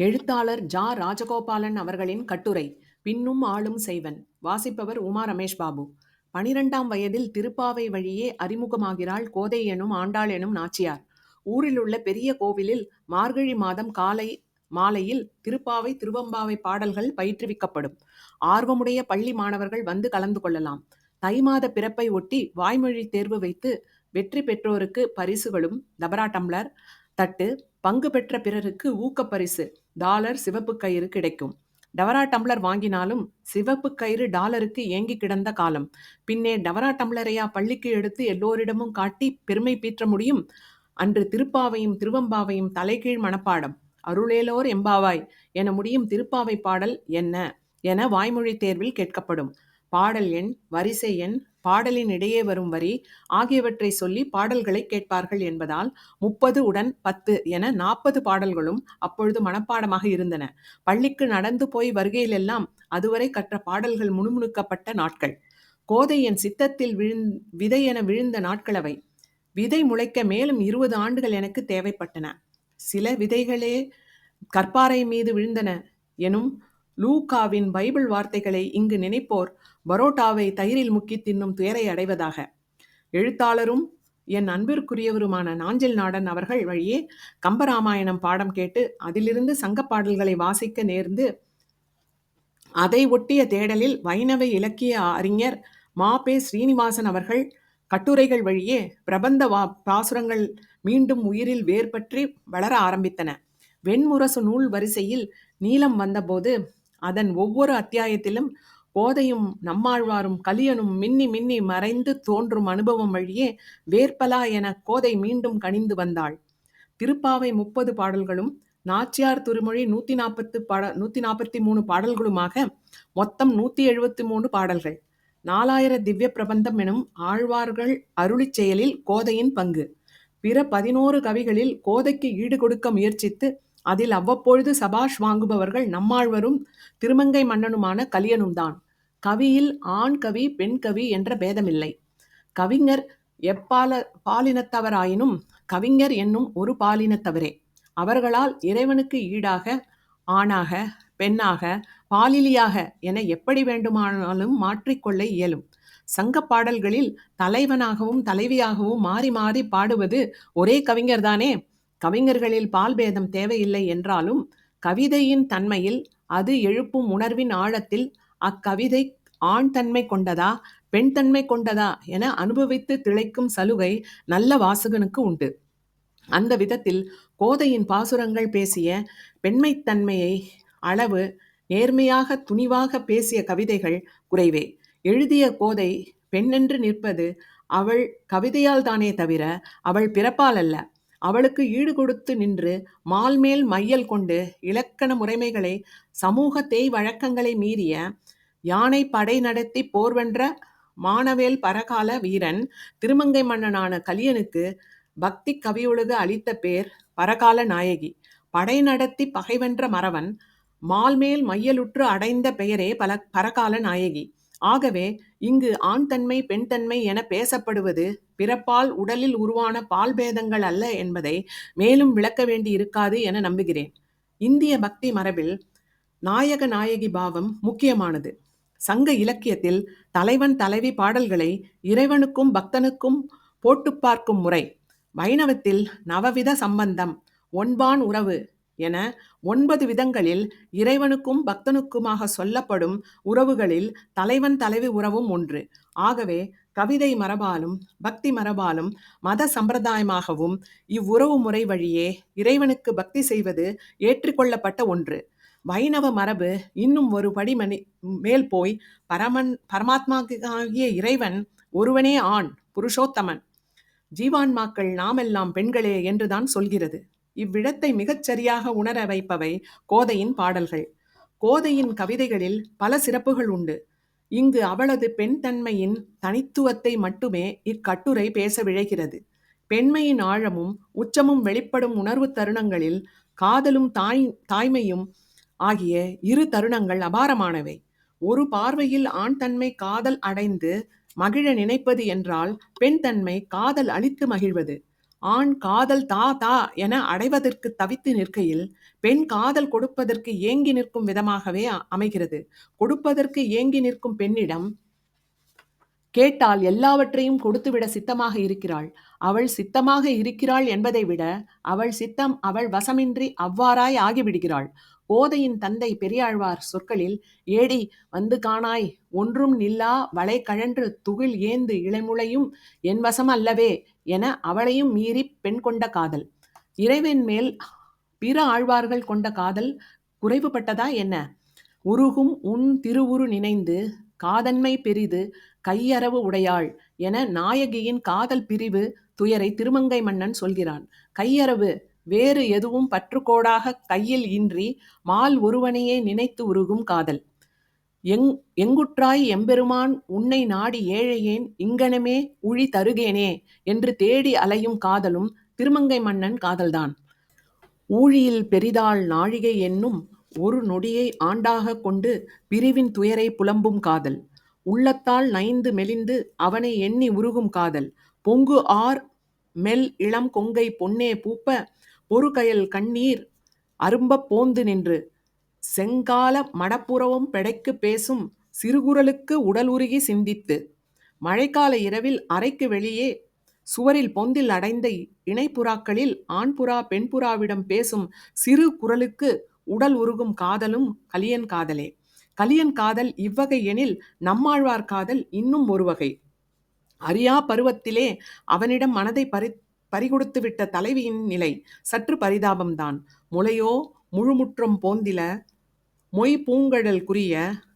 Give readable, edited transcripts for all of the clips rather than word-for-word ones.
எழுத்தாளர் ஜா. ராஜகோபாலன் அவர்களின் கட்டுரை பின்னும் ஆளும் செய்வன். வாசிப்பவர் உமா ரமேஷ் பாபு. 12ஆம் வயதில் திருப்பாவை வழியே அறிமுகமாகிறாள் கோதை எனும் ஆண்டாள் எனும் நாச்சியார். ஊரிலுள்ள பெரிய கோவிலில் மார்கழி மாதம் காலை மாலையில் திருப்பாவை திருவம்பாவை பாடல்கள் பயிற்றுவிக்கப்படும். ஆர்வமுடைய பள்ளி மாணவர்கள் வந்து கலந்து கொள்ளலாம். தை மாத பிறப்பை ஒட்டி வாய்மொழி தேர்வு வைத்து வெற்றி பெற்றோருக்கு பரிசுகளும் தபரா டம்ளர், தட்டு, பங்கு பெற்ற பிறருக்கு ஊக்கப்பரிசு டாலர், சிவப்பு கயிறு கிடைக்கும். டவரா டம்ளர் வாங்கினாலும் சிவப்பு கயிறு டாலருக்கு ஏங்கி கிடந்த காலம். பின்னே டவரா டம்ளரையா பள்ளிக்கு எடுத்து எல்லோரிடமும் காட்டி பெருமை பீற்ற முடியும்? அன்று திருப்பாவையும் திருவம்பாவையும் தலைகீழ் மனப்பாடம். அருளேலோர் எம்பாவாய் என முடியும் திருப்பாவை பாடல் என்ன என வாய்மொழி தேர்வில் கேட்கப்படும். பாடல் எண், வரிசை எண், பாடலின் இடையே வரும் வரி ஆகியவற்றை சொல்லி பாடல்களை கேட்பார்கள் என்பதால் 30 உடன் 10 என 40 பாடல்களும் அப்பொழுது மனப்பாடமாக இருந்தன. பள்ளிக்கு நடந்து போய் வருகையிலெல்லாம் அதுவரை கற்ற பாடல்கள் முணுமுணுக்கப்பட்ட நாட்கள். கோதை என் சித்தத்தில் விதை என விழுந்த நாட்களவை. விதை முளைக்க மேலும் 20 ஆண்டுகள் எனக்கு தேவைப்பட்டன. சில விதைகளே கற்பாறை மீது விழுந்தன எனும் லூகாவின் பைபிள் வார்த்தைகளை இங்கு நினைப்போர் பரோட்டாவை தயிரில் முக்கி தின்னும் துயரை அடைவதாக. எழுத்தாளரும் என் அன்பிற்குரியவருமான நாஞ்சில் நாடன் அவர்கள் வழியே கம்பராமாயணம் பாடம் கேட்டு அதிலிருந்து சங்க பாடல்களை வாசிக்க நேர்ந்து அதை ஒட்டிய தேடலில் வைணவ இலக்கிய அறிஞர் மாபே ஸ்ரீனிவாசன் அவர்கள் கட்டுரைகள் வழியே பிரபந்த பாசுரங்கள் மீண்டும் உயிரில் வேர் பற்றி வளர ஆரம்பித்தன. வெண்முரசு நூல் வரிசையில் நீலம் வந்தபோது அதன் ஒவ்வொரு அத்தியாயத்திலும் கோதையும் நம்மாழ்வாரும் கலியனும் மின்னி மின்னி மறைந்து தோன்றும் அனுபவம் வழியே வேர்பலா என கோதை மீண்டும் கனிந்து வந்தாள். திருப்பாவை 30 பாடல்களும் நாச்சியார் திருமொழி 143 பாடல்களுமாக மொத்தம் 173 பாடல்கள். 4000 திவ்ய பிரபந்தம் எனும் ஆழ்வார்கள் அருளிச் செயலில் கோதையின் பங்கு. பிற 11 கவிகளில் கோதைக்கு ஈடு கொடுக்க முயற்சித்து அதில் அவ்வப்பொழுது சபாஷ் வாங்குபவர்கள் நம்மாழ்வரும் திருமங்கை மன்னனுமான கலியனும் தான். கவியில் ஆண் கவி பெண் கவி என்ற பேதமில்லை. கவிஞர் பாலினத்தவராயினும் கவிஞர் என்னும் ஒரு பாலினத்தவரே. அவர்களால் இறைவனுக்கு ஈடாக ஆணாக பெண்ணாக பாலிலியாக என எப்படி வேண்டுமானாலும் மாற்றிக்கொள்ள இயலும். சங்க பாடல்களில் தலைவனாகவும் தலைவியாகவும் மாறி மாறி பாடுவது ஒரே கவிஞர்தானே. கவிஞர்களில் பால்பேதம் தேவையில்லை என்றாலும் கவிதையின் தன்மையில் அது எழுப்பும் உணர்வின் ஆழத்தில் அக்கவிதை ஆண் தன்மை கொண்டதா பெண் தன்மை கொண்டதா என அனுபவித்து திளைக்கும் சலுகை நல்ல வாசகனுக்கு உண்டு. அந்த விதத்தில் கோதையின் பாசுரங்கள் பேசிய பெண்மைத்தன்மையை அளவு நேர்மையாக துணிவாக பேசிய கவிதைகள் குறைவே. எழுதிய கோதை பெண்ணென்று நிற்பது அவள் கவிதையால் தானே தவிர அவள் பிறப்பால் அல்ல. அவளுக்கு ஈடு கொடுத்து நின்று மால்மேல் மையல் கொண்டு இலக்கண முறைமைகளை சமூக தேய் வழக்கங்களை மீறிய யானை படை நடத்தி போர்வென்ற மானவேல் பரகால வீரன் திருமங்கை மன்னனான கலியனுக்கு பக்தி கவியொழுக அளித்த பேர் பரகால நாயகி. படை நடத்தி பகைவென்ற மறவன் மால்மேல் மையலுற்று அடைந்த பெயரே பரகால நாயகி. ஆகவே இங்கு ஆண் தன்மை பெண் தன்மை என பேசப்படுவது பிறப்பால் உடலில் உருவான பால்பேதங்கள் அல்ல என்பதை மேலும் விளக்க வேண்டி இருக்காது என நம்புகிறேன். இந்திய பக்தி மரபில் நாயக நாயகி பாவம் முக்கியமானது. சங்க இலக்கியத்தில் தலைவன் தலைவி பாடல்களை இறைவனுக்கும் பக்தனுக்கும் போட்டு பார்க்கும் முறை. வைணவத்தில் நவவித சம்பந்தம், ஒன்பான் உறவு என 9 விதங்களில் இறைவனுக்கும் பக்தனுக்குமாக சொல்லப்படும் உறவுகளில் தலைவன் தலைவி உறவும் ஒன்று. ஆகவே கவிதை மரபாலும் பக்தி மரபாலும் மத சம்பிரதாயமாகவும் இவ்வுறவு முறை வழியே இறைவனுக்கு பக்தி செய்வது ஏற்றுக்கொள்ளப்பட்ட ஒன்று. வைணவ மரபு இன்னும் ஒரு படி மேல் போய் பரமாத்மாகிய இறைவன் ஒருவனே ஆண், புருஷோத்தமன், ஜீவான்மாக்கள் நாமெல்லாம் பெண்களே என்றுதான் சொல்கிறது. இவ்விடத்தை மிகச் சரியாக உணர வைப்பவை கோதையின் பாடல்கள். கோதையின் கவிதைகளில் பல சிறப்புகள் உண்டு. இங்கு அவளது பெண் தன்மையின் தனித்துவத்தை மட்டுமே இக்கட்டுரை பேச விழைகிறது. பெண்மையின் ஆழமும் உச்சமும் வெளிப்படும் உணர்வு தருணங்களில் காதலும் தாய்மையும் ஆகிய இரு தருணங்கள் அபாரமானவை. ஒரு பார்வையில் ஆண் தன்மை காதல் அடைந்து மகிழ நினைப்பது என்றால் பெண் தன்மை காதல் அளித்து மகிழ்வது. ஆண் காதல் தா தா என அடைவதற்கு தவித்து நிற்கையில், பெண் காதல் கொடுப்பதற்கு ஏங்கி நிற்கும் விதமாகவே அமைகிறது. கொடுப்பதற்கு ஏங்கி நிற்கும் பெண்ணிடம் கேட்டால் எல்லாவற்றையும் கொடுத்துவிட சித்தமாக இருக்கிறாள். அவள் சித்தமாக இருக்கிறாள் என்பதை விட, அவள் சித்தம் அவள் வசமின்றி அவ்வாறாய் ஆகிவிடுகிறாள். கோதையின் தந்தை பெரியாழ்வார் சொற்களில், ஏடி வந்து காணாய் ஒன்றும் நில்லா வளை கழன்று துகில் ஏந்து இளமுலையும் என் வசம் அல்லவே என அவளையும் மீறிப் பெண் கொண்ட காதல். இறைவன் மேல் பிற ஆழ்வார்கள் கொண்ட காதல் குறைவுபட்டதா என்ன? உருகும் உன் திருவுரு நினைந்து காதன்மை பெரிது கையறவு உடையாள் என நாயகியின் காதல் பிரிவு துயரை திருமங்கை மன்னன் சொல்கிறான். கையறவு வேறு எதுவும் பற்றுக்கோடாக கையில் இன்றி மால் ஒருவனையே நினைத்து உருகும் காதல். எங்குற்றாய் எம்பெருமான் உன்னை நாடி ஏழையேன் இங்கனமே உழி தருகேனே என்று தேடி அலையும் காதலும் திருமங்கை மன்னன் காதல்தான். ஊழியில் பெரிதாள் நாழிகை என்னும் ஒரு நொடியை ஆண்டாகக் கொண்டு பிரிவின் துயரை புலம்பும் காதல். உள்ளத்தால் நைந்து மெலிந்து அவனை எண்ணி உருகும் காதல். பொங்கு ஆர் மெல் இளம் கொங்கை பொன்னே பூப்ப பொறுகயல் கண்ணீர் அரும்பப் போந்து நின்று செங்கால மடப்புறவும் பெடைக்கு பேசும் சிறுகுரலுக்கு உடல் உருகி சிந்தித்து. மழைக்கால இரவில் அறைக்கு வெளியே சுவரில் பொந்தில் அடைந்த இணைப்புறாக்களில் ஆண்புறா பெண்புறாவிடம் பேசும் சிறு குரலுக்கு உடல் உருகும் காதலும் கலியன் காதலே. கலியன் காதல் இவ்வகை எனில் நம்மாழ்வார் காதல் இன்னும் ஒரு வகை. அறியா பருவத்திலே அவனிடம் மனதை பறிகொடுத்துவிட்ட தலைவியின் நிலை சற்று பரிதாபம்தான். முளையோ முழுமுற்றம் போந்தில மொய் பூங்கடல் குறிய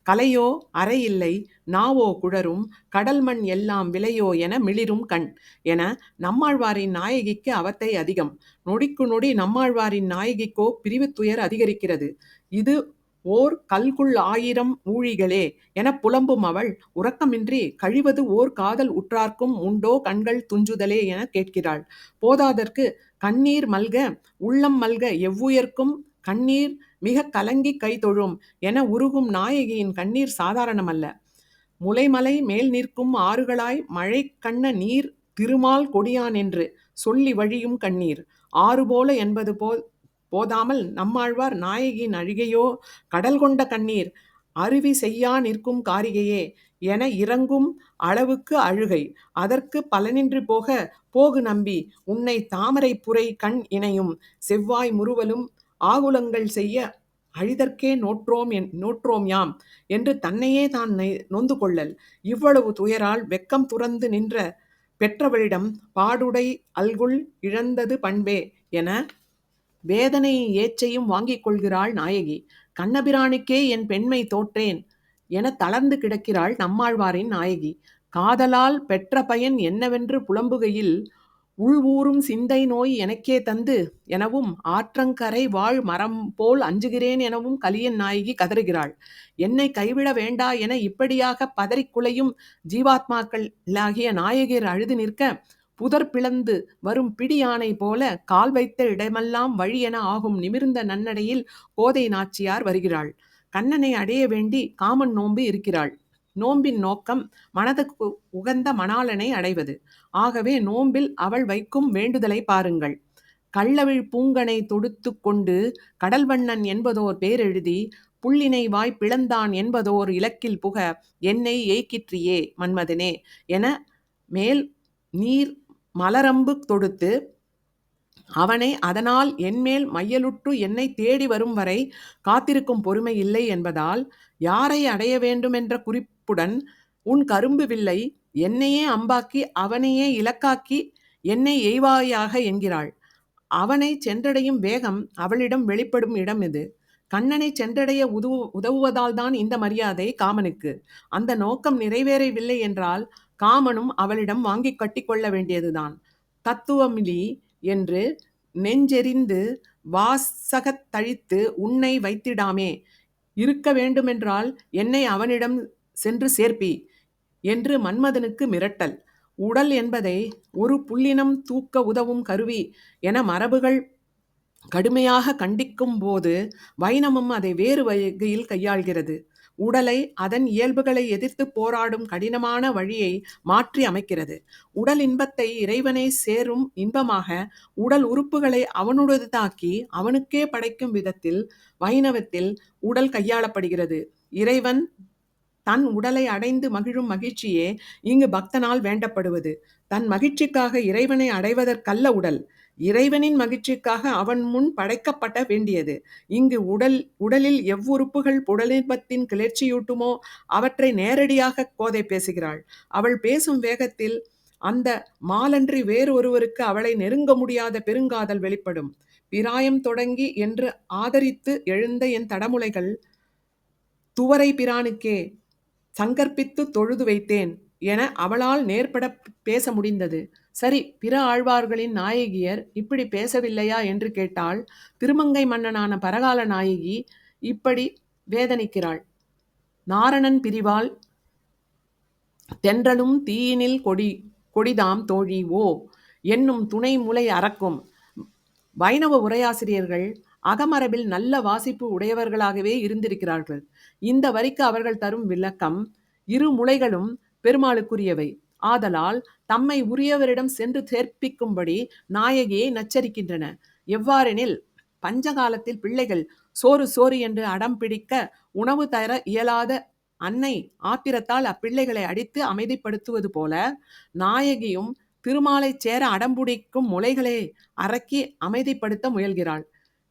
கலையோ அறையில்லை நாவோ குழரும் கடல்மண் எல்லாம் விலையோ என மிளிரும் கண் என நம்மாழ்வாரின் நாயகிக்கு அவத்தை அதிகம். நொடிக்கு நொடி நம்மாழ்வாரின் நாயகிக்கோ பிரிவு துயர் அதிகரிக்கிறது. இது ஓர் கல்குள் ஆயிரம் ஊழிகளே என புலம்பும் அவள் உறக்கமின்றி கழிவது ஓர் காதல் உற்றார்க்கும் உண்டோ கண்கள் துஞ்சுதலே என கேட்கிறாள். போதாதற்கு கண்ணீர் மல்க உள்ளம் மல்க எவ்வுயர்க்கும் கண்ணீர் மிக கலங்கி கைதொழும் என உருகும் நாயகியின் கண்ணீர் சாதாரணமல்ல. முலைமலை மேல் நிற்கும் ஆறுகளாய் மழை கண்ண நீர் திருமால் கொடியான் என்று சொல்லி வழியும் கண்ணீர். ஆறு போல என்பது போதாமல் நம்மாழ்வார் நாயகியின் அழுகையோ கடல் கொண்ட கண்ணீர் அருவி செய்யா நிற்கும் காரிகையே என இறங்கும் அளவுக்கு அழுகை. அதற்கு பலனின்றி போக போகு நம்பி உன்னை தாமரை புரை கண் இணையும் செவ்வாய் முறுவலும் ஆகுலங்கள் செய்ய அழிதற்கே நோற்றோம் யாம் என்று தன்னையே தான் நொந்து கொள்ளல். இவ்வளவு துயரால் வெக்கம் துறந்து நின்ற பெற்றவளிடம் பாடுடை அல்குல் இழந்தது பண்பே என வேதனை ஏச்சையும் வாங்கிக் கொள்கிறாள் நாயகி. கண்ணபிரானுக்கே என் பெண்மை தோற்றேன் என தளர்ந்து கிடக்கிறாள் நம்மாழ்வாரின் நாயகி. காதலால் பெற்ற பயன் என்னவென்று புலம்புகையில் உள்வூறும் சிந்தை நோய் எனக்கே தந்து எனவும் ஆற்றங்கரை வாழ் மரம் போல் அஞ்சுகிறேன் எனவும் கலியன் நாயகி கதறுகிறாள். என்னை கைவிட வேண்டா என இப்படியாக பதறிக்குலையும் ஜீவாத்மாக்களாகிய நாயகர் அழுது நிற்க புதர் பிளந்து வரும் பிடி யானை போல கால் வைத்த இடமெல்லாம் வழி என ஆகும் நிமிர்ந்த நன்னடையில் கோதை நாச்சியார் வருகிறாள். கண்ணனை அடைய வேண்டி காமன் நோன்பு இருக்கிறாள். நோம்பின் நோக்கம் மனதுக்கு உகந்த மணாளனை அடைவது. ஆகவே நோம்பில் அவள் வைக்கும் வேண்டுதலை பாருங்கள். கள்ளவிழ் பூங்கனை தொடுத்து கொண்டு கடல்வண்ணன் என்பதோர் பேரெழுதி புள்ளினை வாய் பிளந்தான் என்பதோர் இலக்கில் புக என்னை ஏய்க்கிற்றியே மன்மதனே என மேல் நீர் மலரம்பு தொடுத்து அவனை அதனால் என்மேல் மையலுற்று என்னை தேடி வரும் வரை காத்திருக்கும் பொறுமை இல்லை என்பதால் யாரை அடைய வேண்டுமென்ற குறிப்புடன் உன் கரும்பு வில்லை என்னையே அம்பாக்கி அவனையே இலக்காக்கி என்னை எய்வாயாக என்கிறாள். அவனை சென்றடையும் வேகம் அவளிடம் வெளிப்படும் இடம் இது. கண்ணனை சென்றடைய உதவுவதால் தான் இந்த மரியாதை காமனுக்கு. அந்த நோக்கம் நிறைவேறவில்லை என்றால் காமனும் அவளிடம் வாங்கி கட்டிக்கொள்ள வேண்டியதுதான். தத்துவமிலி என்று நெஞ்செறிந்து வாசகத் தழித்து உன்னை வைத்திடாமே, இருக்க வேண்டுமென்றால் என்னை அவனிடம் சென்று சேர்ப்பி என்று மன்மதனுக்கு மிரட்டல். உடல் என்பதை ஒரு புல்லினம் தூக்க உதவும் கருவி என மரபுகள் கடுமையாக கண்டிக்கும் போது வைணவம் அதை வேறு வகையில் கையாள்கிறது. உடலை அதன் இயல்புகளை எதிர்த்து போராடும் கடினமான வழியை மாற்றி அமைக்கிறது. உடல் இன்பத்தை இறைவனை சேரும் இன்பமாக உடல் உறுப்புகளை அவனுடையதாக்கி அவனுக்கே படைக்கும் விதத்தில் வைணவத்தில் உடல் கையாளப்படுகிறது. இறைவன் தன் உடலை அடைந்து மகிழும் மகிழ்ச்சியே இங்கு பக்தனால் வேண்டப்படுவது. தன் மகிழ்ச்சிக்காக இறைவனை அடைவதற்கல்ல உடல், இறைவனின் மகிழ்ச்சிக்காக அவன் முன் படைக்கப்பட வேண்டியது. இங்கு உடலில் எவ்வுறுப்புகள் புடலின்பத்தின் கிளர்ச்சியூட்டுமோ அவற்றை நேரடியாக கோதை பேசுகிறாள். அவள் பேசும் வேகத்தில் அந்த மாலன்றி வேறொருவருக்கு அவளை நெருங்க முடியாத பெருங்காதல் வெளிப்படும். பிராயம் தொடங்கி என்று ஆதரித்து எழுந்த என் தடமுலைகள் துவரை பிரானுக்கே சங்கற்பித்து தொழுது வைத்தேன் என அவளால் நேர்பட பேச முடிந்தது. சரி, பிற ஆழ்வார்களின் நாயகியர் இப்படி பேசவில்லையா என்று கேட்டால், திருமங்கை மன்னனான பரகால நாயகி இப்படி வேதனிக்கிறாள். நாரணன் பிரிவால் தென்றலும் தீயினில் கொடிதாம் தோழி ஓ என்னும் துணை முலை அறக்கும். வைணவ உரையாசிரியர்கள் அகமரபில் நல்ல வாசிப்பு உடையவர்களாகவே இருந்திருக்கிறார்கள். இந்த வரிக்கு அவர்கள் தரும் விளக்கம், இரு முலைகளும் பெருமாளுக்குரியவை ஆதலால் தம்மை உரியவரிடம் சென்று சேர்ப்பிக்கும்படி நாயகியை நச்சரிக்கின்றன. எவ்வாறெனில், பஞ்சகாலத்தில் பிள்ளைகள் சோறு சோறு என்று அடம் பிடிக்க உணவு தர இயலாத அன்னை ஆத்திரத்தால் அப்பிள்ளைகளை அடித்து அமைதிப்படுத்துவது போல நாயகியும் திருமாலை சேர அடம்புடிக்கும் முலைகளை அரக்கி அமைதிப்படுத்த முயல்கிறாள்.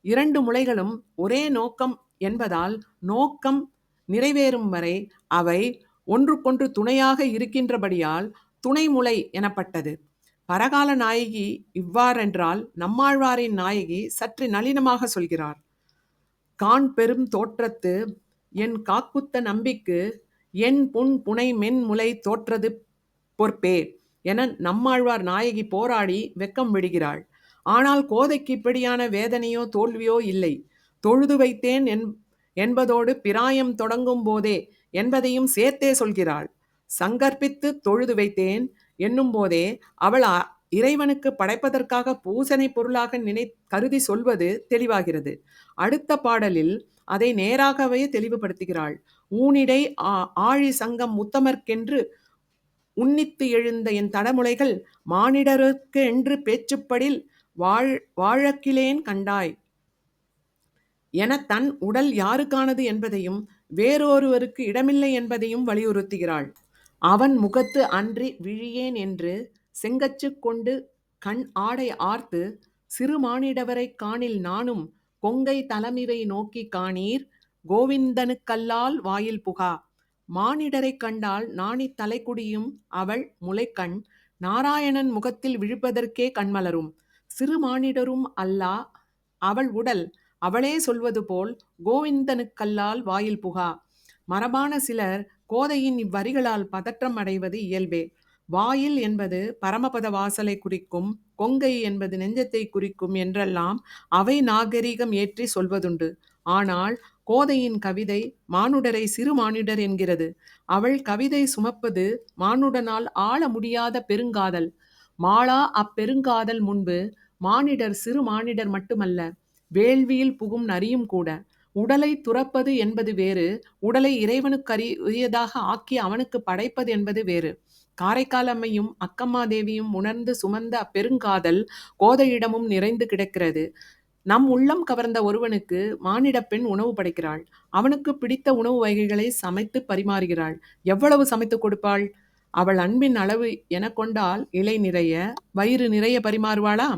இரண்டு முலைகளும் ஒரே நோக்கம் என்பதால் நோக்கம் நிறைவேறும் வரை அவை ஒன்றுக்கொன்று துணையாக இருக்கின்றபடியால் துணைமுலை எனப்பட்டது. பரகால நாயகி இவ்வாறென்றால் நம்மாழ்வாரின் நாயகி சற்று நளினமாக சொல்கிறார். கான் பெரும் தோற்றத்து என் காக்குத்த நம்பிக்கு என் புன் புனை மென் முலை தோற்றது பொற்பே என நம்மாழ்வார் நாயகி போராடி வெக்கம் விடுகிறாள். ஆனால் கோதைக்கு இப்படியான வேதனையோ தோல்வியோ இல்லை. தொழுது வைத்தேன் என்பதோடு பிராயம் தொடங்கும் போதே என்பதையும் சேர்த்தே சொல்கிறாள். சங்கற்பித்து தொழுது வைத்தேன் என்னும் போதே அவள் இறைவனுக்கு படைப்பதற்காக பூசனை பொருளாக கருதி சொல்வது தெளிவாகிறது. அடுத்த பாடலில் அதை நேராகவே தெளிவுபடுத்துகிறாள். ஊனிடை ஆழி சங்கம் முத்தமர்க்கென்று உன்னித்து எழுந்த என் தடமுலைகள் மானிடருக்கு என்று பேச்சுப்படில் வாழக்கிலேன் கண்டாய் என தன் உடல் யாருக்கானது என்பதையும் வேறொருவருக்கு இடமில்லை என்பதையும் வலியுறுத்துகிறாள். அவன் முகத்து அன்றி விழியேன் என்று செங்கச்சு கொண்டு கண் ஆடை ஆர்த்து சிறு மானிடவரை காணில் நானும் கொங்கை தலமிவை நோக்கி காணீர் கோவிந்தனுக்கல்லால் வாயில் புகா. மானிடரை கண்டால் நாணி தலைக்குடியும் அவள் முலைக்கண் நாராயணன் முகத்தில் விழிப்பதற்கே கண்மலரும். சிறு மானிடரும் அல்லா அவள் உடல் அவளே சொல்வது போல் கோவிந்தனுக்கல்லால் வாயில் புகா. மரபான சிலர் கோதையின் இவ்வரிகளால் பதற்றம் அடைவது இயல்பே. வாயில் என்பது பரமபத வாசலை குறிக்கும், கொங்கை என்பது நெஞ்சத்தை குறிக்கும் என்றெல்லாம் அவை நாகரிகம் ஏற்றி சொல்வதுண்டு. ஆனால் கோதையின் கவிதை மானுடரை சிறு மானிடர் என்கிறது. அவள் கவிதை சுமப்பது மானுடனால் ஆள முடியாத பெருங்காதல். மாளா அப்பெருங்காதல் முன்பு மானிடர் சிறு மானிடர் மட்டுமல்ல, வேள்வியில் புகும் நரியும் கூட. உடலை துறப்பது என்பது வேறு, உடலை இறைவனுக்குரியதாக ஆக்கி அவனுக்கு படைப்பது என்பது வேறு. காரைக்கால் அம்மையும் அக்கம்மாதேவியும் உணர்ந்து சுமந்த அப்பெருங்காதல் கோதையிடமும் நிறைந்து கிடக்கிறது. நம் உள்ளம் கவர்ந்த ஒருவனுக்கு மானிட பெண் உணவு படைக்கிறாள். அவனுக்கு பிடித்த உணவு வகைகளை சமைத்து பரிமாறுகிறாள். எவ்வளவு சமைத்து கொடுப்பாள்? அவள் அன்பின் அளவு என கொண்டால் இலை நிறைய வயிறு நிறைய பரிமாறுவாளா?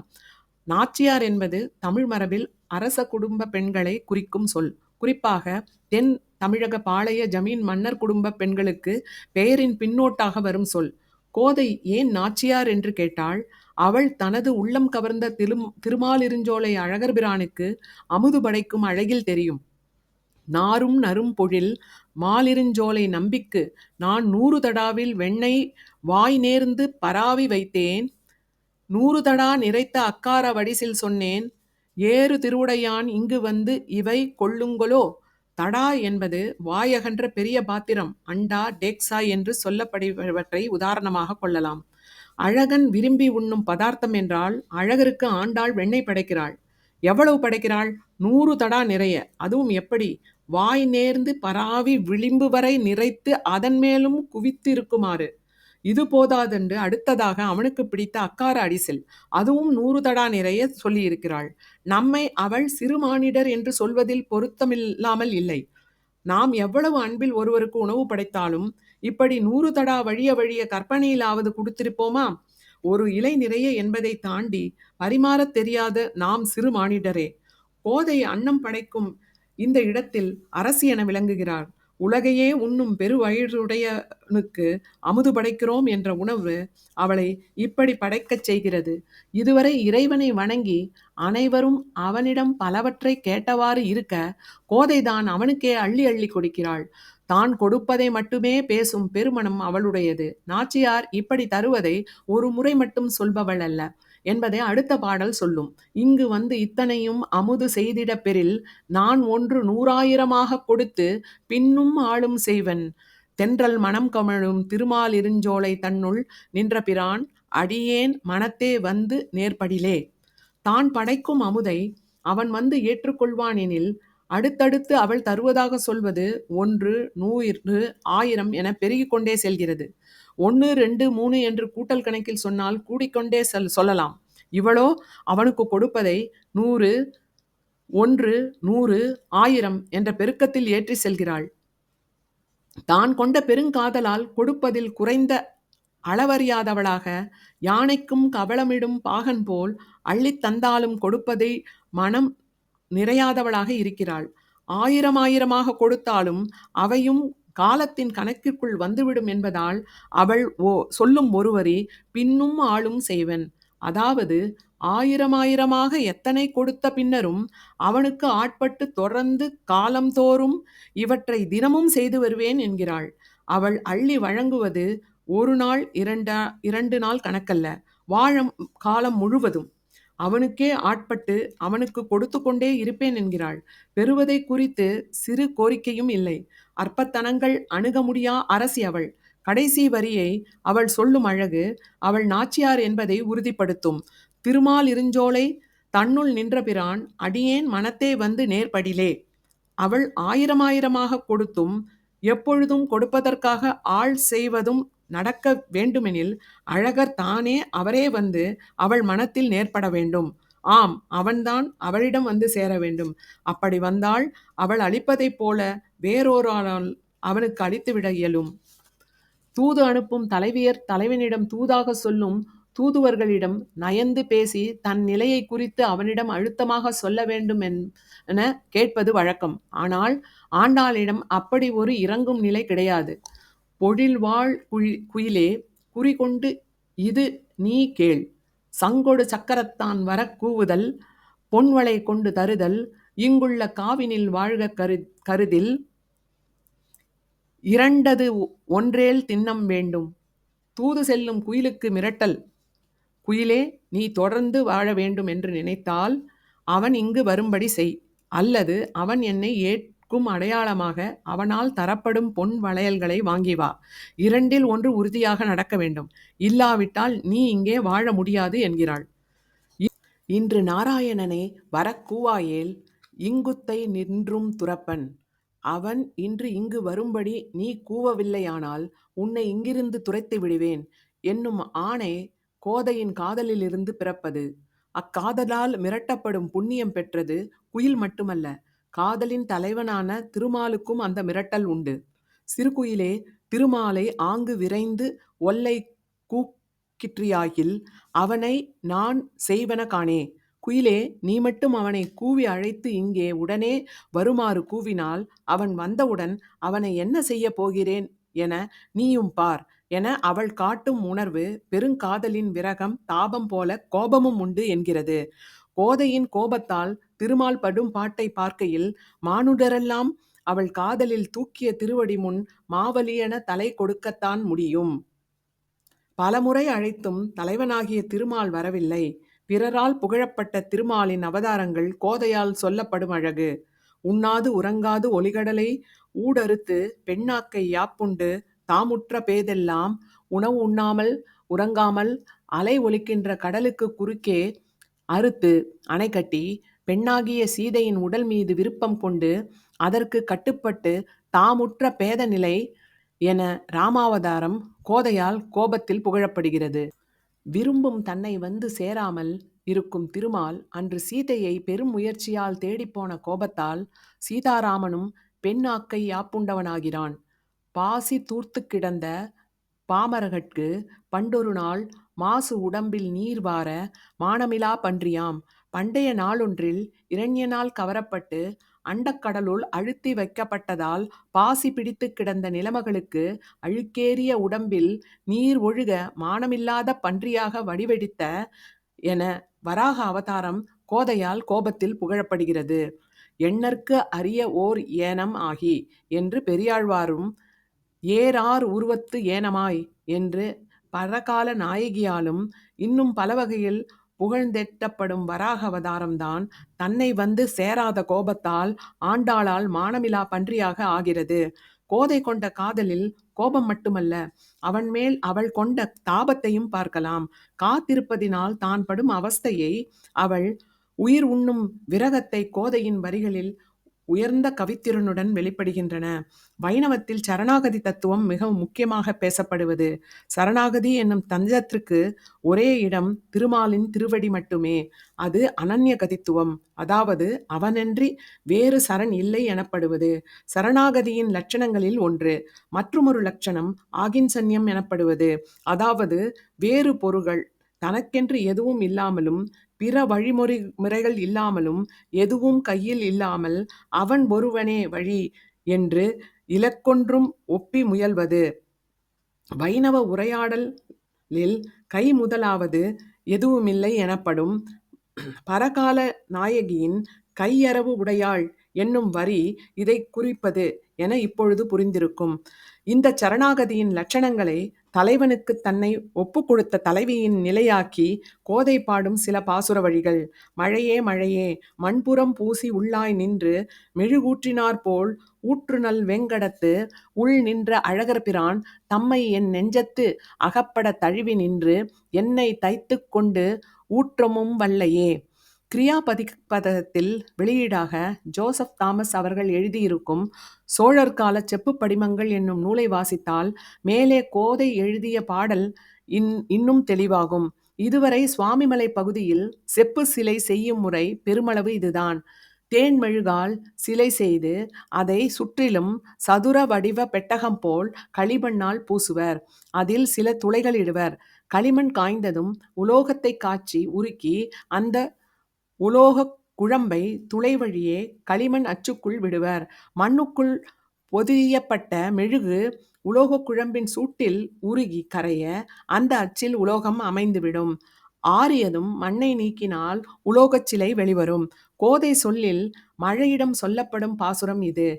நாச்சியார் என்பது தமிழ் மரபில் அரச குடும்ப பெண்களை குறிக்கும் சொல். குறிப்பாக தென் தமிழக பாளைய ஜமீன் மன்னர் குடும்ப பெண்களுக்கு பெயரின் பின்னோட்டாக வரும் சொல். கோதை ஏன் நாச்சியார் என்று கேட்டாள். அவள் தனது உள்ளம் கவர்ந்த திருமாலிருஞ்சோலை அழகர் பிரானுக்கு அமுது படைக்கும் அழகில் தெரியும். நாரும் நரும் பொழில் மாலிருஞ்சோலை நம்பிக்கு நான் 100 தடாவில் வெண்ணெய் வாய் நேர்ந்து பராவி வைத்தேன், 100 தடா நிறைத்த அக்கார வடிசில் சொன்னேன், ஏறு திருவுடையான் இங்கு வந்து இவை கொள்ளுங்களோ. தடா என்பது வாயகன்ற பெரிய பாத்திரம், அண்டா, டேக்ஸா என்று சொல்லப்படுபவற்றை உதாரணமாக கொள்ளலாம். அழகன் விரும்பி உண்ணும் பதார்த்தம் என்றால் அழகருக்கு ஆண்டாள் வெண்ணெய் படைக்கிறாள். எவ்வளவு படைக்கிறாள்? 100 தடா நிறைய, அதுவும் எப்படி? வாய் நேர்ந்து பராவி விளிம்பு வரை நிறைத்து அதன் மேலும் குவித்து இருக்குமாறு. இது போதாதென்று அடுத்ததாக அவனுக்கு பிடித்த அக்கார அடிசில், அதுவும் 100 தடா நிறைய சொல்லியிருக்கிறாள். நம்மை அவள் சிறுமானிடர் என்று சொல்வதில் பொருத்தமில்லாமல் இல்லை. நாம் எவ்வளவு அன்பில் ஒருவருக்கு உணவு படைத்தாலும் இப்படி 100 தடா வழிய வழிய கற்பனையிலாவது கொடுத்திருப்போமா? ஒரு இலை நிறைய என்பதை தாண்டி பரிமாறத் தெரியாத நாம் சிறு மானிடரே. கோதை அன்னம் படைக்கும் இந்த இடத்தில் அரசி என விளங்குகிறார். உலகையே உண்ணும் பெருவயிறுடையனுக்கு அமுது படைக்கிறோம் என்ற உணர்வு அவளை இப்படி படைக்கச் செய்கிறது. இதுவரை இறைவனை வணங்கி அனைவரும் அவனிடம் பலவற்றை கேட்டவாறு இருக்க, கோதைதான் அவனுக்கே அள்ளி அள்ளி கொடுக்கிறாள். தான் கொடுப்பதை மட்டுமே பேசும் பெருமனம் அவளுடையது. நாச்சியார் இப்படி தருவதை ஒரு முறை மட்டும் சொல்பவள் அல்ல என்பதை அடுத்த பாடல் சொல்லும். இங்கு வந்து இத்தனையும் அமுது செய்திட பெறில் நான் ஒன்று 100,000 கொடுத்து பின்னும் ஆளும் செய்வன். தென்றல் மனம் கமழும் திருமாலிருஞ்சோலை தன்னுள் நின்ற பிரான் அடியேன் மனத்தே வந்து நேர்படிலே. தான் படைக்கும் அமுதை அவன் வந்து ஏற்றுக்கொள்வான் எனில் அடுத்தடுத்து அவள் தருவதாக சொல்வது 1, 100, 1000 என பெருகிக் கொண்டே செல்கிறது. 1, 2, 3 என்று கூட்டல் கணக்கில் சொன்னால் கூடிக்கொண்டே சொல்லலாம். இவளோ அவனுக்கு கொடுப்பதை 100, 1, 100, 1000 என்ற பெருக்கத்தில் ஏற்றி செல்கிறாள். தான் கொண்ட பெருங்காதலால் கொடுப்பதில் குறைந்த அளவறியாதவளாக யானைக்கும் கவளமிடும் பாகன் போல் அள்ளித் தந்தாலும் கொடுப்பதை மனம் நிறையாதவளாக இருக்கிறாள். 1000 கொடுத்தாலும் அவையும் காலத்தின் கணக்கிற்குள் வந்துவிடும் என்பதால் அவள் சொல்லும் ஒருவரி பின்னும் ஆளும் செய்வன். அதாவது 1000 எத்தனை கொடுத்த பின்னரும் அவனுக்கு ஆட்பட்டு தொடர்ந்து காலம்தோறும் இவற்றை தினமும் செய்து வருவேன் என்கிறாள். அவள் அள்ளி வழங்குவது 1 நாள் 2 நாள் கணக்கல்ல, வாழும் காலம் முழுவதும் அவனுக்கே ஆட்பட்டு அவனுக்கு கொடுத்து கொண்டே இருப்பேன் என்கிறாள். பெறுவதை குறித்து சிறு கோரிக்கையும் இல்லை. அற்பத்தனங்கள் அணுக முடியா அரசி அவள். கடைசி வரியை அவள் சொல்லும் அழகு அவள் நாச்சியார் என்பதை உறுதிப்படுத்தும். திருமால் இருஞ்சோலை தன்னுள் நின்ற பிரான் அடியேன் மனத்தே வந்து நேர்படிலே. அவள் 1000 கொடுத்தும் எப்பொழுதும் கொடுப்பதற்காக ஆள் செய்வதும் நடக்க வேண்டுமெனில் அழகர் தானே அவரே வந்து அவள் மனத்தில் நேர்பட வேண்டும். ஆம், அவன்தான் அவளிடம் வந்து சேர வேண்டும். அப்படி வந்தால் அவள் அளிப்பதைப் போல வேறொராளால் அவனுக்கு அளித்துவிட இயலும். தூது அனுப்பும் தலைவியர் தலைவனிடம் தூதாக சொல்லும் தூதுவர்களிடம் நயந்து பேசி தன் நிலையை குறித்து அவனிடம் அழுத்தமாக சொல்ல வேண்டும் என கேட்பது வழக்கம். ஆனால் ஆண்டாளிடம் அப்படி ஒரு இறங்கும் நிலை கிடையாது. பொழில்வாழ் குயிலே குறிகொண்டு இது நீ கேள். சங்கொடு சக்கரத்தான் வர கூவுதல் பொன்வளை கொண்டு தருதல் இங்குள்ள காவினில் வாழ்க கருதில் இரண்டது ஒன்றேல் திண்ணம் வேண்டும். தூது செல்லும் குயிலுக்கு மிரட்டல். குயிலே, நீ தொடர்ந்து வாழ வேண்டும் என்று நினைத்தால் அவன் இங்கு வரும்படி செய். அல்லது அவன் என்னை ஏற்கும் அடையாளமாக அவனால் தரப்படும் பொன் வளையல்களை வாங்கி வா. 2இல் 1 உறுதியாக நடக்க வேண்டும். இல்லாவிட்டால் நீ இங்கே வாழ முடியாது என்கிறாள். இன்று நாராயணனை வரக்கூவாயேல் இங்குத்தை நின்றும் துறப்பன். அவன் இன்று இங்கு வரும்படி நீ கூவவில்லையானால் உன்னை இங்கிருந்து துரைத்து விடுவேன் என்னும் ஆணை கோதையின் காதலிலிருந்து பிறப்பது. அக்காதலால் மிரட்டப்படும் புண்ணியம் பெற்றது குயில் மட்டுமல்ல, காதலின் தலைவனான திருமாலுக்கும் அந்த மிரட்டல் உண்டு. சிறுகுயிலே, திருமாலை ஆங்கு விரைந்து ஒல்லை கூக்கிற்றியாகில் அவனை நான் செய்வன காணே. குயிலே, நீ மட்டும் அவனை கூவி அழைத்து இங்கே உடனே வருமாறு கூவினால் அவன் வந்தவுடன் அவனை என்ன செய்ய போகிறேன் என நீயும் பார் என அவள் காட்டும் உணர்வு பெருங்காதலின் விரகம் தாபம் போல கோபமும் உண்டு என்கிறது. கோதையின் கோபத்தால் திருமால் படும் பாட்டை பார்க்கையில் மானுடரெல்லாம் அவள் காதலில் தூக்கிய திருவடி முன் மாவலியென தலை கொடுக்கத்தான் முடியும். பலமுறை அழைத்தும் தலைவனாகிய திருமால் வரவில்லை. பிறரால் புகழப்பட்ட திருமாலின் அவதாரங்கள் கோதையால் சொல்லப்படும் அழகு. உண்ணாது உறங்காது ஒலிகடலை ஊடறுத்து பெண்ணாக்கை யாப்புண்டு தாமுற்ற பேதெல்லாம் உணவு உண்ணாமல் உறங்காமல் அலை ஒலிக்கின்ற கடலுக்கு குறுக்கே அறுத்து அணை கட்டி பெண்ணாகிய சீதையின் உடல் மீது விருப்பம் கொண்டு அதற்கு கட்டுப்பட்டு தாமுற்ற பேத நிலை என ராமாவதாரம் கோதையால் கோபத்தில் புகழப்படுகிறது. விரும்பும் தன்னை வந்து சேராமல் இருக்கும் திருமால் அன்று சீதையை பெரும் முயற்சியால் தேடிப்போன கோபத்தால் சீதாராமனும் பெண் ஆக்கை யாப்புண்டவனாகிறான். பாசி தூர்த்து கிடந்த பாமரகட்கு பண்டொரு நாள் மாசு உடம்பில் நீர் வார மானமிலா பன்றியாம். பண்டைய நாளொன்றில் இரண்யனால் கவரப்பட்டு அண்டக்கடலுள் அழுத்தி வைக்கப்பட்டதால் பாசி பிடித்து கிடந்த நிலமகளுக்கு அழுக்கேறிய உடம்பில் நீர் ஒழுக மானமில்லாத பன்றியாக வடிவெடுத்த என வராக அவதாரம் கோதையால் கோபத்தில் புகழப்படுகிறது. எண்ணற்கு அரிய ஓர் ஏனம் ஆகி என்று பெரியாழ்வாரும் ஏறார் உருவத்து ஏனமாய் என்று பரகால நாயகியாலும் இன்னும் பலவகையில் புகழ்ந்தெட்டப்படும் வராக அவதாரம்தான் தன்னை வந்து சேராத கோபத்தால் ஆண்டாளால் மானமிலா பன்றியாக ஆகிறது. கோதை கொண்ட காதலில் கோபம் மட்டுமல்ல, அவன் மேல் அவள் கொண்ட தாபத்தையும் பார்க்கலாம். காத்திருப்பதினால் தான் படும் அவஸ்தையை, அவள் உயிர் உண்ணும் விரகத்தை கோதையின் வரிகளில் உயர்ந்த கவித்திறனுடன் வெளிப்படுகின்றன. வைணவத்தில் சரணாகதி தத்துவம் மிகவும் முக்கியமாக பேசப்படுவது. சரணாகதி என்னும் தஞ்சத்திற்கு ஒரே இடம் திருமாலின் திருவடி மட்டுமே. அது அனன்ய கதித்துவம், அதாவது அவனன்றி வேறு சரண் இல்லை எனப்படுவது சரணாகதியின் லட்சணங்களில் ஒன்று. மற்றுமொரு லட்சணம் ஆகின்சன்யம் எனப்படுவது, அதாவது வேறு பொருள்கள் தனக்கென்று எதுவும் இல்லாமலும் பிற முறைகள் இல்லாமலும் எதுவும் கையில் இல்லாமல் அவன் ஒருவனே வழி என்று இலக்கொன்றும் ஒப்பி முயல்வது. வைணவ உரையாடலில் கை முதலாவது எதுவுமில்லை எனப்படும். பரகால நாயகியின் கையறவு உடையாள் என்னும் வரி இதை குறிப்பது என இப்பொழுது புரிந்திருக்கும். இந்த சரணாகதியின் லட்சணங்களை தலைவனுக்கு தன்னை ஒப்பு கொடுத்த தலைவியின் நிலையாக்கி கோதை பாடும் சில பாசுர வழிகள். மழையே மழையே மண்புறம் பூசி உள்ளாய் நின்று மெழுகூற்றினார் போல் ஊற்றுநல் வெங்கடத்து உள் நின்ற அழகர் பிரான் தம்மை என் நெஞ்சத்து அகப்பட தழுவி நின்று என்னை தைத்து கொண்டு ஊற்றமும் வல்லையே. கிரியாபதிபதத்தில் வெளியீடாக ஜோசப் தாமஸ் அவர்கள் எழுதியிருக்கும் சோழர் கால செப்பு படிமங்கள் என்னும் நூலை வாசித்தால் மேலே கோதை எழுதிய பாடல் இன்னும் தெளிவாகும். இதுவரை சுவாமிமலை பகுதியில் செப்பு சிலை செய்யும் முறை பெருமளவு இதுதான். தேன்மெழுகால் சிலை செய்து அதை சுற்றிலும் சதுர வடிவ பெட்டகம் போல் களிமண்ணால் பூசுவர். அதில் சில துளைகள் இடுவர். களிமண் காய்ந்ததும் உலோகத்தை காய்ச்சி உருக்கி அந்த உலோக குழம்பை துளை வழியே களிமண் அச்சுக்குள் விடுவர். மண்ணுக்குள் பொதியப்பட்ட மெழுகு உலோக குழம்பின் சூட்டில் உருகி கரைய அந்த அச்சில் உலோகம் அமைந்துவிடும். ஆரியதும் மண்ணை நீக்கினால் உலோகச் சிலை வெளிவரும். கோதை சொல்லில் மழையிடம் சொல்லப்படும் பாசுரம் இது.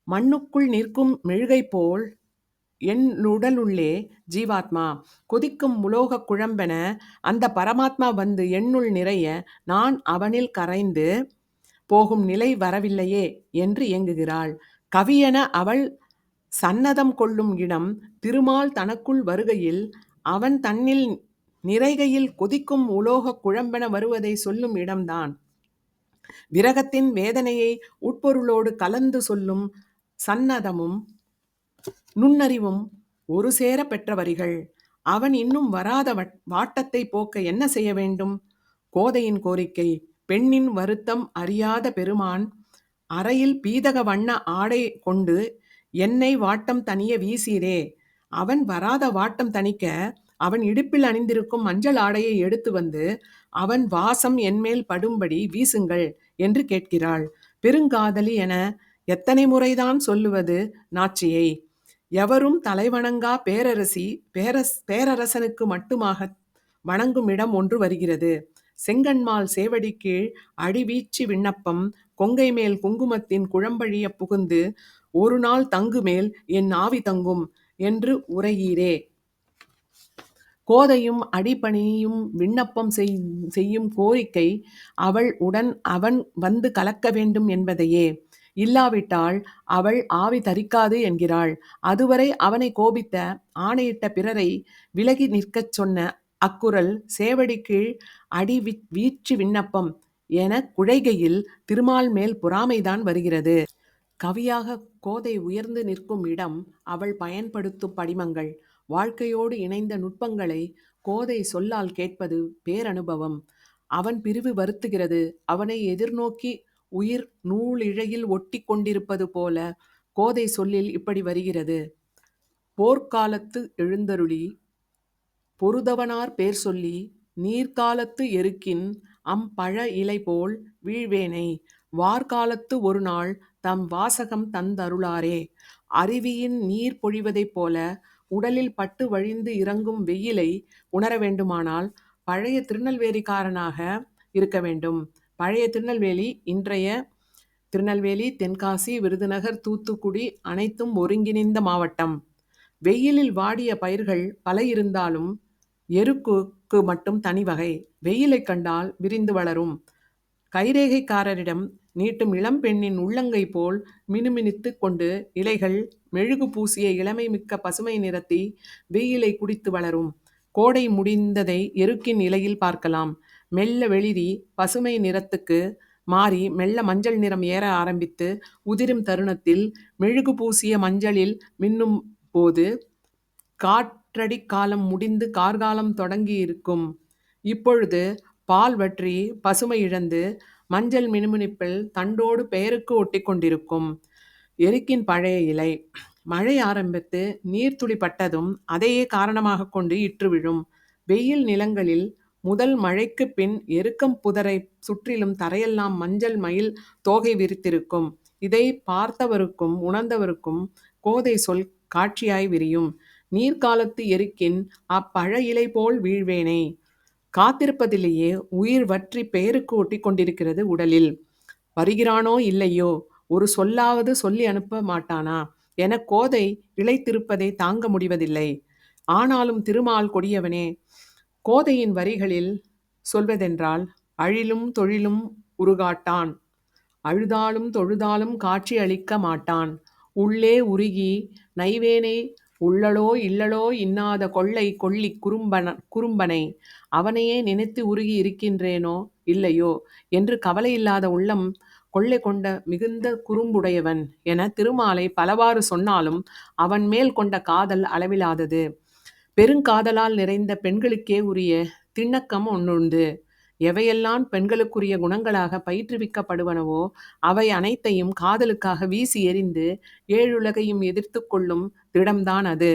மண்ணுக்குள் நிற்கும் மெழுகை போல் என் உடலுள்ளே ஜீவாத்மா கொதிக்கும் உலோக குழம்பென அந்த பரமாத்மா வந்து எண்ணுள் நிறைய நான் அவனில் கரைந்து போகும் நிலை வரவில்லையே என்று இயங்குகிறாள். கவியென அவள் சன்னதம் கொள்ளும் இடம் திருமால் தனக்குள் வருகையில் அவன் தன்னில் நிறைகையில் கொதிக்கும் உலோக குழம்பென வருவதை சொல்லும் இடம்தான். விரகத்தின் வேதனையை உட்பொருளோடு கலந்து சொல்லும் சன்னதமும் நுண்ணறிவும் ஒரு சேர பெற்ற வரிகள். அவன் இன்னும் வராத வாட்டத்தை போக்க என்ன செய்ய வேண்டும்? கோதையின் கோரிக்கை. பெண்ணின் வருத்தம் அறியாத பெருமான் அறையில் பீதக வண்ண ஆடை கொண்டு என்னை வாட்டம் தனிய வீசீரே. அவன் வராத வாட்டம் தணிக்க அவன் இடுப்பில் அணிந்திருக்கும் மஞ்சள் ஆடையை எடுத்து வந்து அவன் வாசம் என்மேல் படும்படி வீசுங்கள் என்று கேட்கிறாள். பெருங்காதலி என எத்தனை முறைதான் சொல்லுவது நாச்சியை? எவரும் தலைவணங்கா பேரரசனுக்கு மட்டுமாக வணங்கும் இடம் ஒன்று வருகிறது. செங்கண்மால் சேவடி கீழ் அடிவீச்சு விண்ணப்பம் கொங்கை மேல் குங்குமத்தின் குழம்பழிய புகுந்து ஒரு நாள் தங்கு மேல் என் ஆவி தங்கும் என்று உரையீரே. கோதையும் அடிபணியும் விண்ணப்பம் செய்யும் கோரிக்கை அவள் உடன் அவன் வந்து கலக்க வேண்டும் என்பதையே. இல்லாவிட்டால் அவள் ஆவி தரிக்காது என்கிறாள். அதுவரை அவனை கோபித்த ஆணையிட்ட பிறரை விலகி நிற்கச் சொன்ன அக்குரல் சேவடி கீழ் அடி வீச்சு விண்ணப்பம் என குழைகையில் திருமால் மேல் பொறாமைதான் வருகிறது. கவியாக கோதை உயர்ந்து நிற்கும் இடம் அவள் பயன்படுத்தும் படிமங்கள். வாழ்க்கையோடு இணைந்த நுட்பங்களை கோதை சொல்லால் கேட்பது பேரனுபவம். அவன் பிரிவு வருத்துகிறது. அவனை எதிர்நோக்கி உயிர் நூலிழையில் ஒட்டி கொண்டிருப்பது போல கோதை சொல்லில் இப்படி வருகிறது. போர்க்காலத்து எழுந்தருளி பொருதவனார் பேர் சொல்லி நீர்காலத்து எருக்கின் பழ இலை போல் வீழ்வேனை வார்காலத்து ஒரு நாள் தம் வாசகம் தந்தருளாரே. அருவியின் நீர் பொழிவதைப் போல உடலில் பட்டு வழிந்து இறங்கும் வெயிலை உணர வேண்டுமானால் பழைய திருநெல்வேலிக்காரனாக இருக்க வேண்டும். பழைய திருநெல்வேலி இன்றைய திருநெல்வேலி, தென்காசி, விருதுநகர், தூத்துக்குடி அனைத்தும் ஒருங்கிணைந்த மாவட்டம். வெயிலில் வாடிய பயிர்கள் பல இருந்தாலும் எருக்குக்கு மட்டும் தனி வகை. வெயிலை கண்டால் விரிந்து வளரும். கைரேகைக்காரரிடம் நீட்டும் இளம் பெண்ணின் உள்ளங்கை போல் மினுமினுத்து கொண்டு இலைகள் மெழுகு பூசிய இளமை மிக்க பசுமை நிறத்தி வெயிலை குடித்து வளரும். கோடை முடிந்ததை எருக்கின் இலையில் பார்க்கலாம். மெல்ல வெளிரி பசுமை நிறத்துக்கு மாறி மெல்ல மஞ்சள் நிறம் ஏற ஆரம்பித்து உதிரும் தருணத்தில் மெழுகு பூசிய மஞ்சளில் மின்னும் போது காற்றடி காலம் முடிந்து கார்காலம் தொடங்கி இருக்கும். இப்பொழுது பால் வற்றி பசுமை இழந்து மஞ்சள் மினுமினுப்பில் தண்டோடு பெயருக்கு ஒட்டி கொண்டிருக்கும். எருக்கின் பழைய இலை மழை ஆரம்பித்து நீர்த்துளி பட்டதும் அதையே காரணமாக கொண்டு இற்று விழும். வெயில் நிலங்களில் முதல் மழைக்கு பின் எருக்கம் புதரை சுற்றிலும் தரையெல்லாம் மஞ்சள் மயில் தோகை விரித்திருக்கும். இதை பார்த்தவருக்கும் உணர்ந்தவருக்கும் கோதை சொல் காட்சியாய் விரியும். நீர்காலத்து எருக்கின் அப்பழ இலை போல் வீழ்வேனை. காத்திருப்பதிலேயே உயிர் வற்றி பெயருக்கு ஒட்டி கொண்டிருக்கிறது உடலில். வருகிறானோ இல்லையோ, ஒரு சொல்லாவது சொல்லி அனுப்ப மாட்டானா என கோதை இளைத்திருப்பதை தாங்க முடிவதில்லை. ஆனாலும் திருமால் கொடியவனே. கோதையின் வரிகளில் சொல்வதென்றால் அழிலும் தொழிலும் உருகாட்டான், அழுதாலும் தொழுதாலும் காட்சி அளிக்க மாட்டான், உள்ளே உருகி நைவேனை உள்ளளோ இல்லளோ இன்னாத கொள்ளை கொள்ளி குறும்பனை அவனையே நினைத்து உருகி இருக்கின்றேனோ இல்லையோ என்று கவலையில்லாத உள்ளம் கொள்ளை கொண்ட மிகுந்த குறும்புடையவன் என திருமாலை பலவாறு சொன்னாலும் அவன் மேல் கொண்ட காதல் அளவிலாதது. பெருங்காதலால் நிறைந்த பெண்களுக்கே உரிய திண்ணக்கம் ஒன்றுண்டு. எவையெல்லாம் பெண்களுக்குரிய குணங்களாக பயிற்றுவிக்கப்படுவனவோ அவை அனைத்தையும் காதலுக்காக வீசி எறிந்து ஏழுலகையும் எதிர்த்து கொள்ளும் திடம்தான் அது.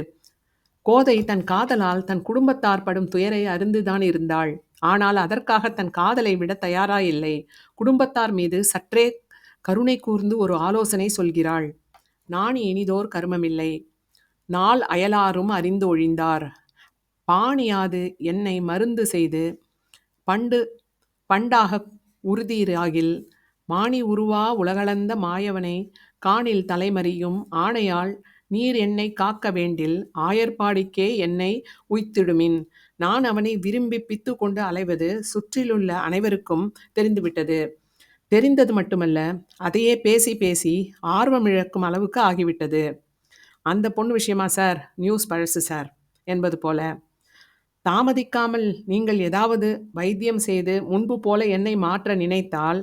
கோதை தன் காதலால் தன் குடும்பத்தார் படும் துயரை அறிந்துதான் இருந்தாள். ஆனால் அதற்காக தன் காதலை விட தயாராயில்லை. குடும்பத்தார் மீது சற்றே கருணை கூர்ந்து ஒரு ஆலோசனை சொல்கிறாள். நாணி இனிதோர் கருமமில்லை, நாள் அயலாரும் அறிந்து ஒழிந்தார். பாணியாது என்னை மருந்து செய்து பண்டாக உறுதியாகில் மாணி உருவா உலகளந்த மாயவனை காணில் தலைமறியும் ஆணையால் நீர் என்னை காக்க வேண்டில் ஆயர்பாடிக்கே என்னை உய்த்திடுமின். நான் அவனை விரும்பி பித்து கொண்டு அலைவது சுற்றிலுள்ள அனைவருக்கும் தெரிந்துவிட்டது. தெரிந்தது மட்டுமல்ல, அதையே பேசி பேசி ஆர்வம் இழக்கும் அளவுக்கு ஆகிவிட்டது. அந்த பொண்ணு விஷயமா சார், நியூஸ் பழசு சார் என்பது போல. தாமதிக்காமல் நீங்கள் ஏதாவது வைத்தியம் செய்து முன்பு போல என்னை மாற்ற நினைத்தால்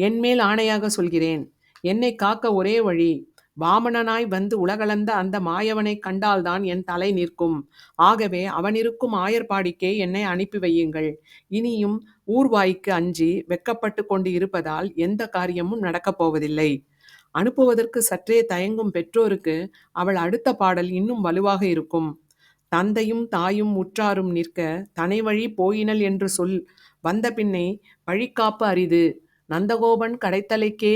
என்மேல் ஆணையாக சொல்கிறேன், என்னை காக்க ஒரே வழி, வாமனனாய் வந்து உலகளந்த அந்த மாயவனை கண்டால்தான் என் தலை நிற்கும். ஆகவே அவனிருக்கும் ஆயர்பாடிக்கே என்னை அனுப்பி வையுங்கள். இனியும் ஊர்வாய்க்கு அஞ்சி வெக்கப்பட்டு கொண்டு இருப்பதால் எந்த காரியமும் நடக்கப் போவதில்லை. அனுப்புவதற்கு சற்றே தயங்கும் பெற்றோருக்கு அவள் அடுத்த பாடல் இன்னும் வலுவாக இருக்கும். தந்தையும் தாயும் உற்றாரும் நிற்க தனைவழி போயினல் என்று சொல் வந்த பின்னை பழிக்காப்பு அரிது. நந்தகோபன் கடைத்தலைக்கே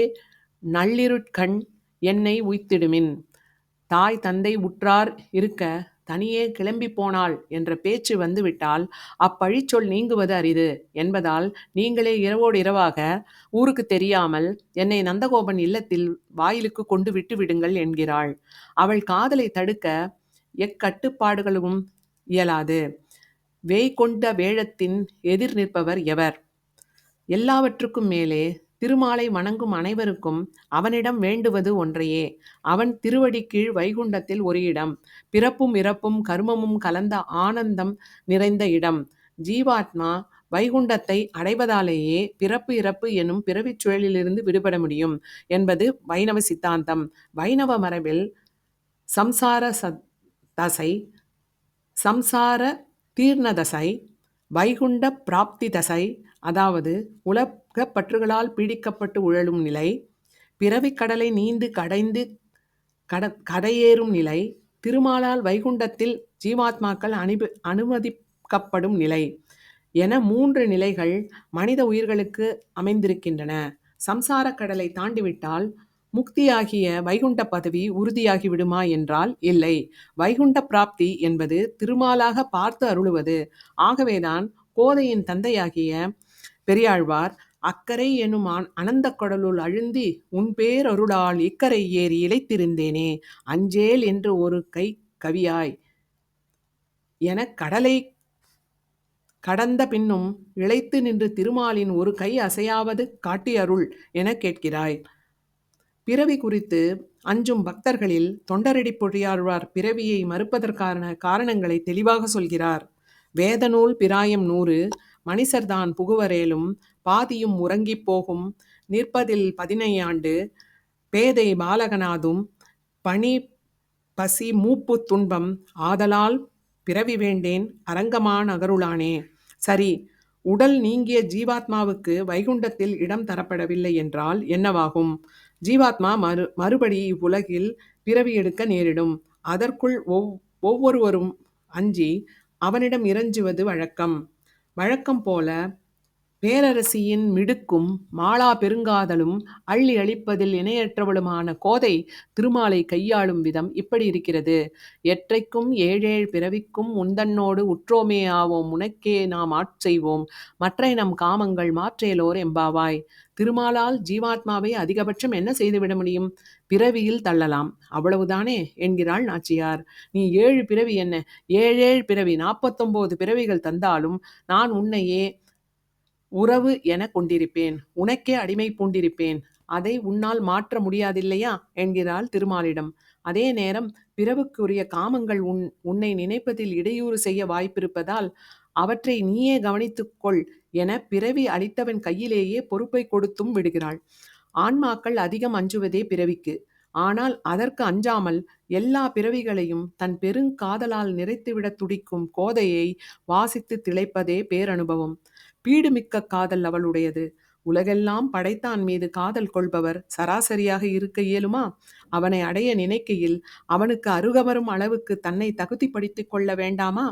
நள்ளிருட்கண் என்னை உய்த்திடுமின். தாய் தந்தை உற்றார் இருக்க தனியே கிளம்பி போனாள் என்ற பேச்சு வந்துவிட்டால் அப்பழிச்சொல் நீங்குவது அரிது என்பதால் நீங்களே இரவோடு இரவாக ஊருக்கு தெரியாமல் என்னை நந்தகோபன் இல்லத்தில் வாயிலுக்கு கொண்டு விட்டு விடுங்கள் என்கிறாள். அவள் காதலை தடுக்க எக்கட்டுப்பாடுகளும் இயலாது. வேய் கொண்ட வேழத்தின் எதிர் நிற்பவர் எவர்? எல்லாவற்றுக்கும் மேலே திருமாலை வணங்கும் அனைவருக்கும் அவனிடம் வேண்டுவது ஒன்றையே. அவன் திருவடி கீழ் வைகுண்டத்தில் ஒரு இடம், பிறப்பும் இறப்பும் கர்மமும் கலந்த ஆனந்தம் நிறைந்த இடம். ஜீவாத்மா வைகுண்டத்தை அடைவதாலேயே பிறப்பு இறப்பு எனும் பிறவிச் சுழலிலிருந்து விடுபட முடியும் என்பது வைணவ சித்தாந்தம். வைணவ மரபில் சம்சார தசை, சம்சார தீர்ண தசை, வைகுண்ட பிராப்தி தசை, அதாவது உலக பற்றுகளால் பீடிக்கப்பட்டு உழலும் நிலை, பிறவிக் கடலை நீந்து கடைந்து கடையேறும் நிலை, திருமாலால் வைகுண்டத்தில் ஜீவாத்மாக்கள் அனுமதிக்கப்படும் நிலை என 3 நிலைகள் மனித உயிர்களுக்கு அமைந்திருக்கின்றன. சம்சார கடலை தாண்டிவிட்டால் முக்தியாகிய வைகுண்ட பதவி உறுதியாகி விடுமா என்றால் இல்லை. வைகுண்ட பிராப்தி என்பது திருமாலாக பார்த்து அருளுவது. ஆகவேதான் கோதையின் தந்தையாகிய பெரியாழ்வார் அக்கரை எனும் அனந்த கடலுள் அழுந்தி உன் பேரருளால் இக்கரை ஏறி இளைத்திருந்தேனே அஞ்சேல் என்று ஒரு கை கவியாய் என கடலை கடந்த பின்னும் இளைத்து நின்று திருமாலின் ஒரு கை அசையாவது காட்டி அருள் என கேட்கிறாய். பிறவி குறித்து அஞ்சும் பக்தர்களில் தொண்டரடி பொழியாழ்வார் பிறவியை மறுப்பதற்கான காரணங்களை தெளிவாக சொல்கிறார். வேதநூல் பிராயம் 100 மனிசர்தான் புகுவரேலும் பாதியும் உறங்கிப் போகும் நிற்பதில் 15 ஆண்டு பேதை பாலகனாதும் பனி பசி மூப்பு துன்பம் ஆதலால் பிறவி வேண்டேன் அரங்கமான் அகருளானே. சரி, உடல் நீங்கிய ஜீவாத்மாவுக்கு வைகுண்டத்தில் இடம் தரப்படவில்லை என்றால் என்னவாகும்? ஜீவாத்மா மறுபடி இவ்வுலகில் பிறவி எடுக்க நேரிடும். அதற்குள் ஒவ்வொருவரும் அஞ்சி அவனிடம் இறைஞ்சுவது வழக்கம் போல பேரரசியின் மிடுக்கும் மாளா பெருங்காதலும் அள்ளி அளிப்பதில் இணையற்றவளுமான கோதை திருமாலை கையாளும் விதம் இப்படி இருக்கிறது. எற்றைக்கும் ஏழேழ் பிறவிக்கும் உந்தன்னோடு உற்றோமே ஆவோம் உனக்கே நாம் ஆட்செய்வோம் மற்றை நம் காமங்கள் மாற்றேலோர் எம்பாவாய். திருமாலால் ஜீவாத்மாவை அதிகபட்சம் என்ன செய்துவிட முடியும்? பிறவியில் தள்ளலாம், அவ்வளவுதானே என்கிறாள் நாச்சியார். நீ 7 பிறவி என்ன, 7 பிறவி 49 பிறவிகள் தந்தாலும் நான் உன்னையே உறவு என கொண்டிருப்பேன், உனக்கே அடிமை பூண்டிருப்பேன். அதை உன்னால் மாற்ற முடியாதில்லையா என்கிறாள் திருமாலிடம். அதே நேரம் பிறவுக்குரிய காமங்கள் உன்னை நினைப்பதில் இடையூறு செய்ய வாய்ப்பிருப்பதால் அவற்றை நீயே கவனித்துக்கொள் என பிறவி அளித்தவன் கையிலேயே பொறுப்பை கொடுத்தும் விடுகிறாள். ஆன்மாக்கள் அதிகம் அஞ்சுவதே பிறவிக்கு. ஆனால் அதற்கு அஞ்சாமல் எல்லா பிறவிகளையும் தன் பெருங்காதலால் நிறைத்துவிட துடிக்கும் கோதையை வாசித்து திளைப்பதே பேரனுபவம். பீடுமிக்க காதல் அவளுடையது. உலகெல்லாம் படைத்தான் மீது காதல் கொள்பவர் சராசரியாக இருக்க இயலுமா? அவனை அடைய நினைக்கையில் அவனுக்கு அருகவரும் அளவுக்கு தன்னை தகுதிப்படுத்திக் கொள்ள வேண்டாமா?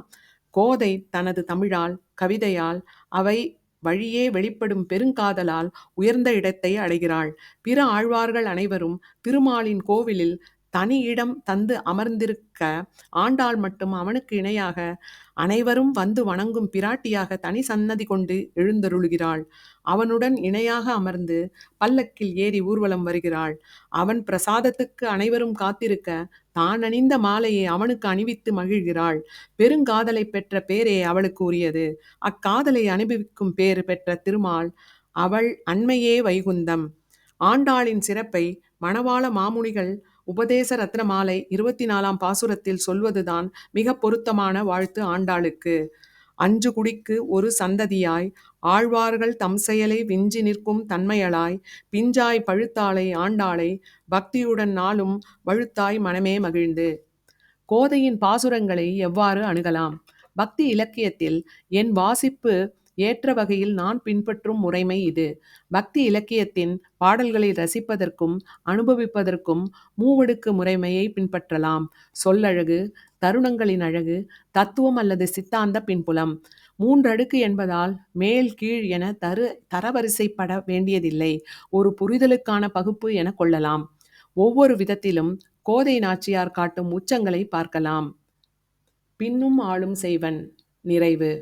கோதை தனது தமிழால் கவிதையால் அவை வழியே வெளிப்படும் பெருங்காதலால் உயர்ந்த இடத்தை அடைகிறாள். பிற ஆழ்வார்கள் அனைவரும் திருமாலின் கோவிலில் தனி இடம் தந்து அமர்ந்திருக்க ஆண்டாள் மட்டும் அவனுக்கு இணையாக அனைவரும் வந்து வணங்கும் பிராட்டியாக தனி சன்னதி கொண்டு எழுந்தருளுகிறாள். அவனுடன் இணையாக அமர்ந்து பல்லக்கில் ஏறி ஊர்வலம் வருகிறாள். அவன் பிரசாதத்துக்கு அனைவரும் காத்திருக்க தான் அணிந்த மாலையை அவனுக்கு அணிவித்து மகிழ்கிறாள். பெருங்காதலை பெற்ற பேரே அவளுக்கு உரியது. அக்காதலை அனுபவிக்கும் பேறு பெற்ற திருமால் அவள் அண்மையே வைகுந்தம். ஆண்டாளின் சிறப்பை மணவாள மாமுனிகள் உபதேச ரத்ன மாலை 24ஆம் பாசுரத்தில் சொல்வதுதான் மிக பொருத்தமான வாழ்த்து ஆண்டாளுக்கு. 5 குடிக்கு ஒரு சந்ததியாய் ஆழ்வார்கள் தம் செயலை விஞ்சி நிற்கும் தன்மையளாய் பிஞ்சாய் பழுத்தாளை ஆண்டாளை பக்தியுடன் நாளும் வழுத்தாய் மனமே மகிழ்ந்து. கோதையின் பாசுரங்களை எவ்வாறு அணுகலாம்? பக்தி இலக்கியத்தில் என் வாசிப்பு ஏற்ற வகையில் நான் பின்பற்றும் முறைமை இது. பக்தி இலக்கியத்தின் பாடல்களை ரசிப்பதற்கும் அனுபவிப்பதற்கும் மூவடுக்கு முறைமையை பின்பற்றலாம். சொல்லழகு, தருணங்களின் அழகு, தத்துவம் அல்லது சித்தாந்த பின்புலம். 3 அடுக்கு என்பதால் மேல் கீழ் என தரவரிசைப்பட வேண்டியதில்லை. ஒரு புரிதலுக்கான பகுப்பு என கொள்ளலாம். ஒவ்வொரு விதத்திலும் கோதை நாச்சியார் காட்டும் உச்சங்களை பார்க்கலாம். பின்னும் ஆளும் செய்வன். நிறைவு.